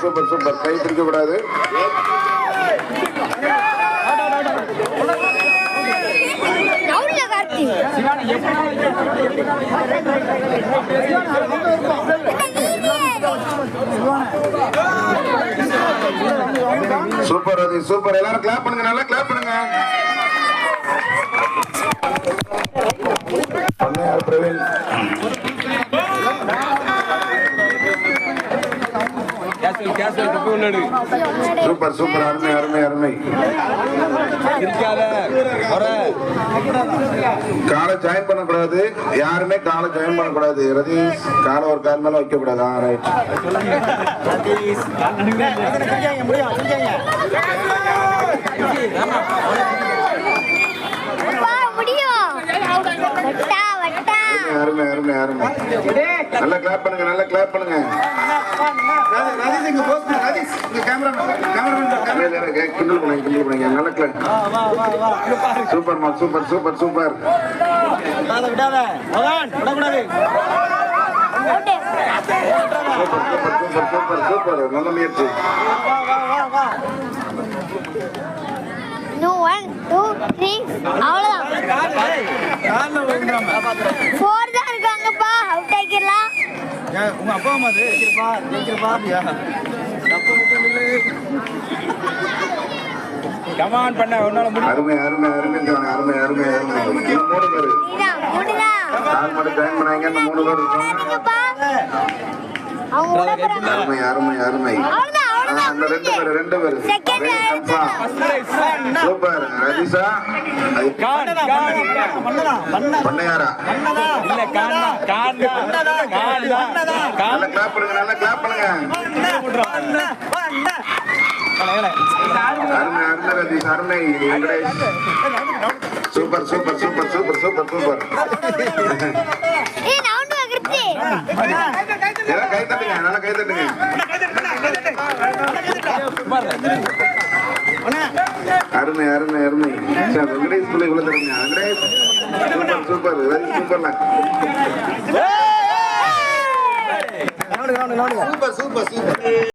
Super super, கை பிடிக்க கூடாது. Super ரதி, super. எல்லாரும் கிளாப் பண்ணுங்க, நல்லா கிளாப் பண்ணுங்க. பண்ணையார் பிரவீன். சூப்பர் சூப்பர், அருமை அருமை அருமை. காலை ஜாயின் பண்ணக்கூடாது, யாருமே காலை ஜாயின் பண்ணக்கூடாது. ரதீஷ் காலை ஒரு கால் மேல வைக்க கூடாது. ரைட். அருமை அருமை அருமை. நல்லா கிளாப் பண்ணுங்க, நல்லா கிளாப் பண்ணுங்க. சூப்பர் மா, super super super. Super super super, நல்ல முயற்சி. 1 2 3 அவ்வளவுதான். 4 தான் இருக்காங்கப்பா, அவுட் ஆகிடலாம். உங்க அப்பா அம்மா கமான் பண்ண உன்னால முடியும். அருமை அருமை அருமை அருமை அருமை அருமை. 3 பேர் கால் மட்டும் ஜாயின் பண்ணாங்க. இந்த 3 பேர் இருக்காங்க. அருமை அருமை அருமை. அந்த 2 பேர் சூப்பர். ரஜிஷா பண்ணையாரா இல்ல காணா காணா நல்லா கிளாப் பண்ணுங்க, நல்லா கிளாப் பண்ணுங்க. அருமை அருமை ரஜிஷ், அருமை. Super super super super super super. கை தட்டுங்க, நல்லா கை தட்டுங்க. அருமை அருமை அருமை. வெங்கடேஷ் பிள்ளை இவ்வளவு தருங்க. வெங்கடேஷ் சூப்பர் சூப்பர், வெரி சூப்பர்ல. Super super super.